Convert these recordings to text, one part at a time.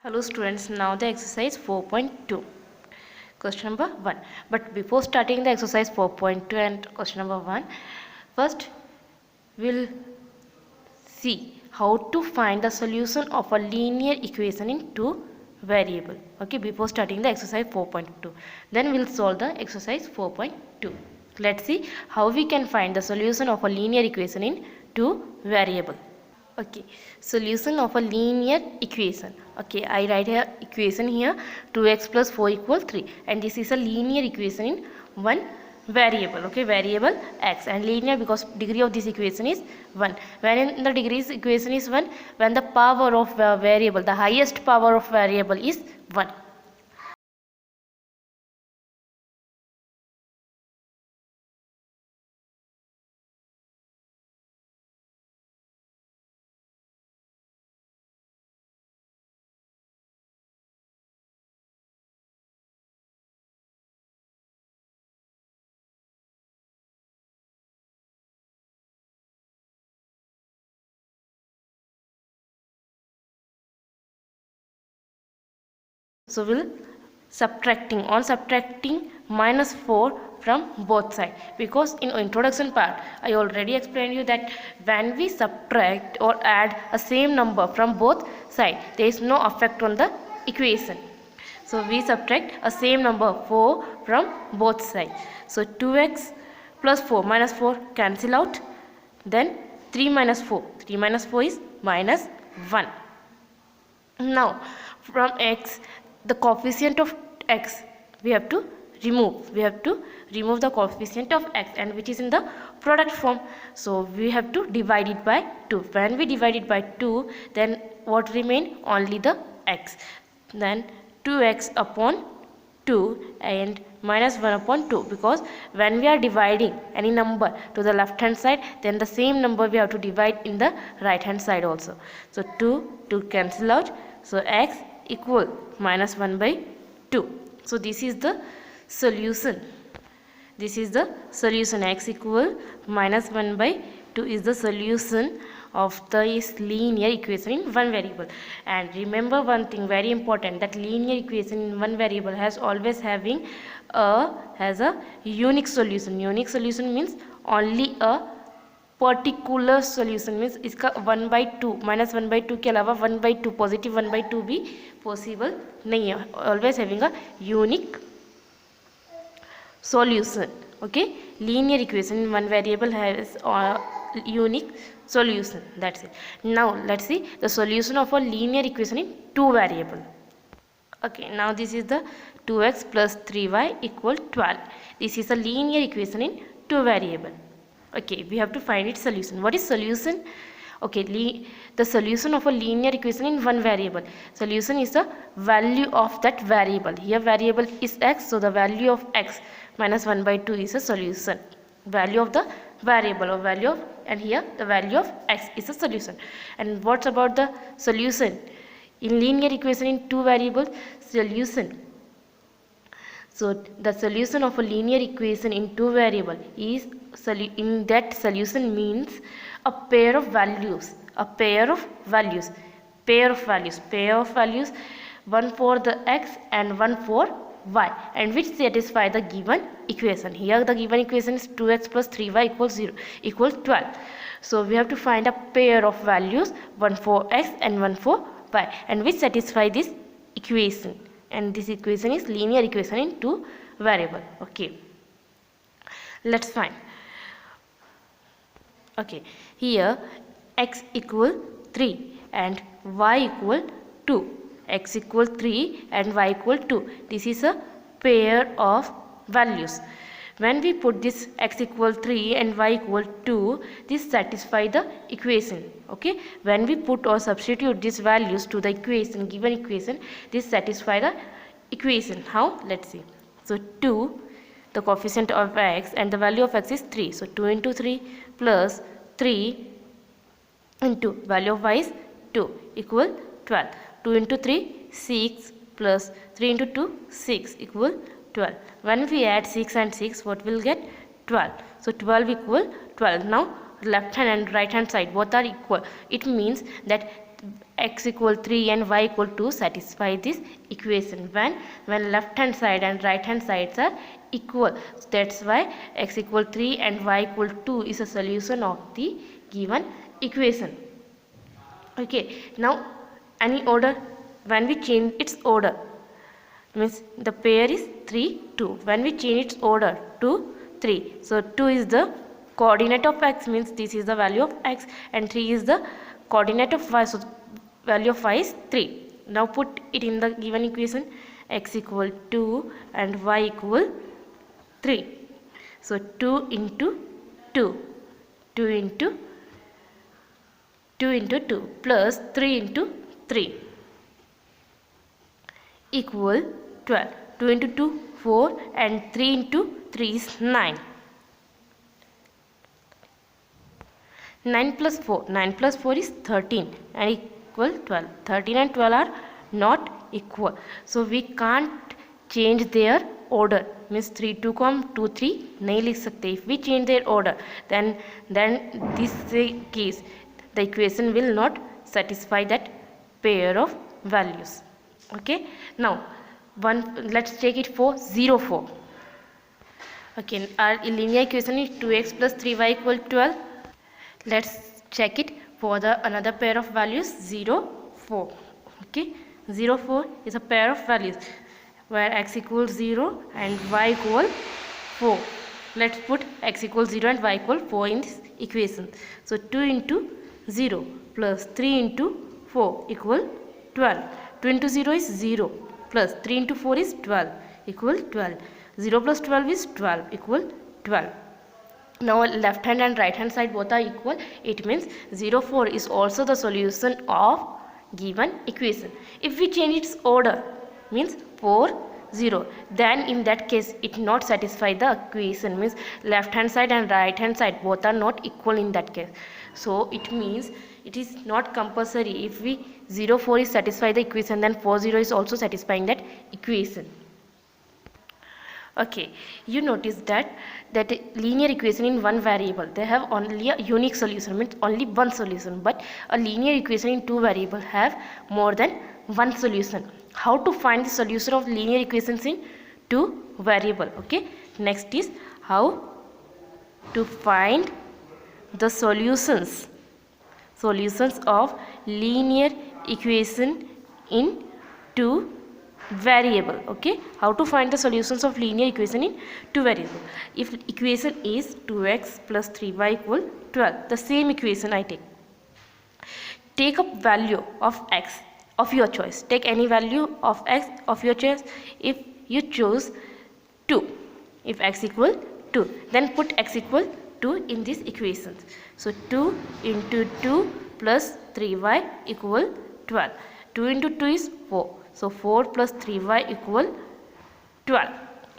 Hello students, now the exercise 4.2. Question number 1. But before starting the exercise 4.2 and question number 1, first we'll see how to find the solution of a linear equation in two variable. Okay, before starting the exercise 4.2. Then we'll solve the exercise 4.2. Let's see how we can find the solution of a linear equation in two variable. Okay, solution of a linear equation. Okay, I write here equation here 2x plus 4 equals 3, and this is a linear equation in one variable. Okay, variable x, and linear because degree of this equation is 1. When the degree equation is 1, when the power of variable, the highest power of variable is 1. So we'll subtracting minus 4 from both sides, because in introduction part I already explained you that when we subtract or add a same number from both sides, there is no effect on the equation. So we subtract a same number 4 from both sides. So 2x plus 4 minus 4 cancel out, then 3 minus 4 is minus 1. Now from x, the coefficient of x we have to remove the coefficient of x, and which is in the product form, so we have to divide it by 2. When we divide it by 2, then what remain? Only the x. Then 2x upon 2 and minus 1 upon 2, because when we are dividing any number to the left hand side, then the same number we have to divide in the right hand side also. So 2 cancel out, so x equal minus 1 by 2. So this is the solution. X equal minus 1 by 2 is the solution of this linear equation in one variable. And remember one thing very important, that linear equation in one variable has always having a unique solution. Unique solution means only a particular solution means इसका 1/2 minus 1/2 के अलावा 1/2 positive 1/2 भी possible नहीं है. Always having a unique solution. Okay, linear equation in one variable has a unique solution. That's it. Now let's see the solution of a linear equation in two variable. Okay, now this is the 2x plus 3y equal 12. This is a linear equation in two variable. Okay, we have to find its solution. What is solution? Okay, the solution of a linear equation in one variable. Solution is the value of that variable. Here variable is x, so the value of x minus 1/2 is a solution. Value of the variable, or value of, and here the value of x is a solution. And what's about the solution in linear equation in two variables? Solution. So the solution of a linear equation in two variable is, in that solution means a pair of values, one for the x and one for y, and which satisfy the given equation. Here the given equation is 2x plus 3y equals 0 equals 12. So we have to find a pair of values, one for x and one for y, and which satisfy this equation. And this equation is linear equation in two variable. Okay, let's find. Okay, here x equal 3 and y equal 2. X equal 3 and y equal 2. This is a pair of values. When we put this x equal 3 and y equal 2, this satisfy the equation. Okay, when we put or substitute these values to the equation, given equation, this satisfy the equation. How? Let's see. So 2, the coefficient of x, and the value of x is 3. So 2 into 3 plus 3 into value of y is 2 equal 12. 2 into 3 6 plus 3 into 2 6 equal 12. When we add 6 and 6, what will get? 12. So 12 equal 12. Now left hand and right hand side both are equal. It means that x equal 3 and y equal 2 satisfy this equation when left hand side and right hand sides are equal. So that's why x equal 3 and y equal 2 is a solution of the given equation. Okay, now any order, when we change its order, means the pair is 3 2, when we change its order to 3, so 2 is the coordinate of x, means this is the value of x, and 3 is the coordinate of y, so value of y is 3. Now put it in the given equation, x equal 2 and y equal 3. So 2 into 2, 2 into 2 into 2 plus 3 into 3 equal 12. 2 into 2 4 and 3 into 3 is 9. 9 plus 4, 9 plus 4 is 13 and equal 12. 13 and 12 are not equal, so we can't change their order, means 3 2 को हम 2 3 नहीं लिख सकते. If we change their order, then this case the equation will not satisfy that pair of values. Okay, now let's take it for 0 4. Okay, our linear equation is 2x plus 3y equal 12. Let's check it for the another pair of values 0 4. Okay, 0 4 is a pair of values where x equals 0 and y equal 4. Let's put x equals 0 and y equal 4 in this equation. So 2 into 0 plus 3 into 4 equal 12. 2 into 0 is 0 plus 3 into 4 is 12 equal 12. 0 plus 12 is 12 equal 12. Now left hand and right hand side both are equal. It means 0 4 is also the solution of given equation. If we change its order, means 4 0, then in that case it not satisfy the equation, means left hand side and right hand side both are not equal in that case. So it means it is not compulsory. If we 0 4 is satisfy the equation, then 4 0 is also satisfying that equation. Okay, you notice that linear equation in one variable, they have only a unique solution, means only one solution, but a linear equation in two variable have more than one solution. How to find the solution of linear equations in two variable? Okay, next is how to find the solutions of linear equation in two variable. Okay, how to find the solutions of linear equation in two variable? If equation is 2x plus 3y equal 12, the same equation I take up value of x of your choice. Take any value of x of your choice. If you choose 2, if x equal 2, then put x equal 2 in this equation. So 2 into 2 plus 3y equal 12. 2 into 2 is 4. So 4 plus 3y equal 12.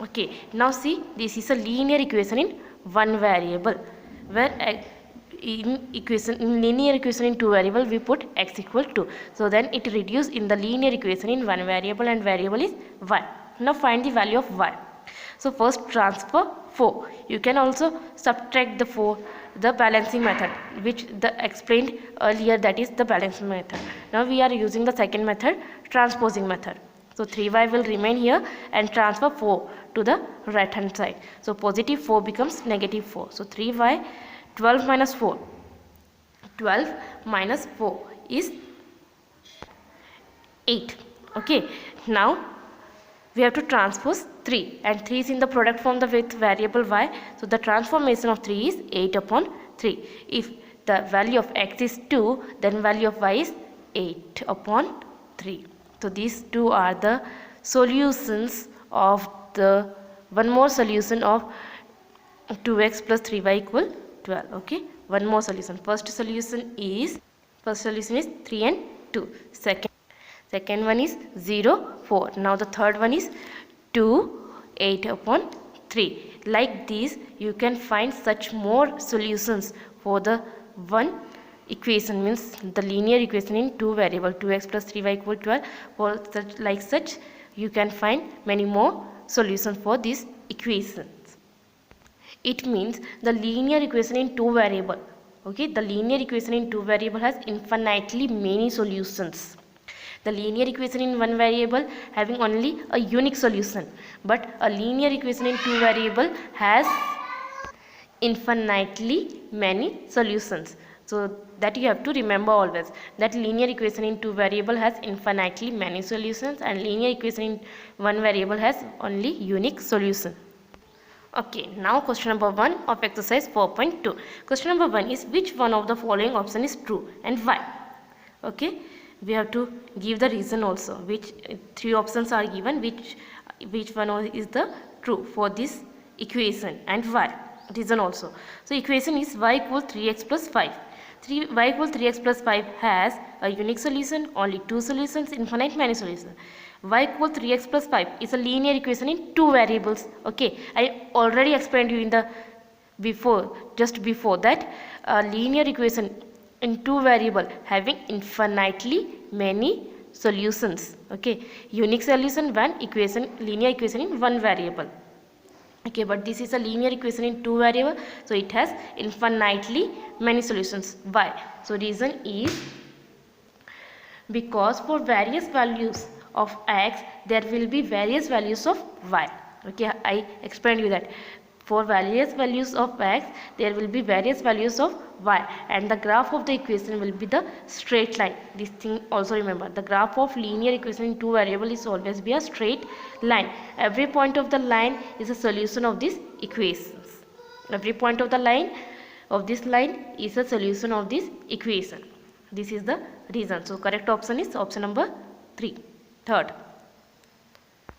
Okay, now see, this is a linear equation in one variable, where in linear equation in two variable we put x equal 2. So then it reduce in the linear equation in one variable, and variable is y. Now find the value of y. So first transfer 4. You can also subtract the 4, the balancing method, which the explained earlier, that is the balancing method. Now we are using the second method, transposing method. So 3y will remain here and transfer 4 to the right hand side. So positive 4 becomes negative 4. So 3y, 12 minus 4. 12 minus 4 is 8. Okay, now we have to transpose 3, and 3 is in the product form with variable y. So the transformation of 3 is 8 upon 3. If the value of x is 2, then value of y is 8 upon 3. So these two are the solutions of the one more solution of 2x plus 3y equal 12. Okay, one more solution. First solution is 3 and 2. Second one is 0 4. Now the third one is 2 8 upon 3. Like this you can find such more solutions for the one equation, means the linear equation in two variable, 2x plus 3y equal 12. For such you can find many more solutions for these equations. It means the linear equation in two variable Okay, the linear equation in two variable has infinitely many solutions. The linear equation in one variable having only a unique solution, but a linear equation in two variable has infinitely many solutions. So that you have to remember always, that linear equation in two variable has infinitely many solutions and linear equation in one variable has only unique solution. Okay, now question number 1 of exercise 4.2. Question number 1 is which one of the following option is true and why? Okay, we have to give the reason also, which three options are given, which one is the true for this equation and why, reason also. So equation is y equals 3x plus 5. Y equals 3x plus 5 has a unique solution, only two solutions, infinite many solutions. Y equals 3x plus 5 is a linear equation in two variables. Okay, I already explained you in the just before that linear equation in two variable having infinitely many solutions. Okay, unique solution one equation, linear equation in one variable. Okay, but this is a linear equation in two variable, so it has infinitely many solutions. Why? So reason is because for various values of x there will be various values of y. Okay, I explained you that for various values of x there will be various values of y, and the graph of the equation will be the straight line. This thing also remember, the graph of linear equation in two variable is always be a straight line. Every point of the line is a solution of these equations. Every point of the line of this line is a solution of this equation. This is the reason. So correct option is option number 3, third.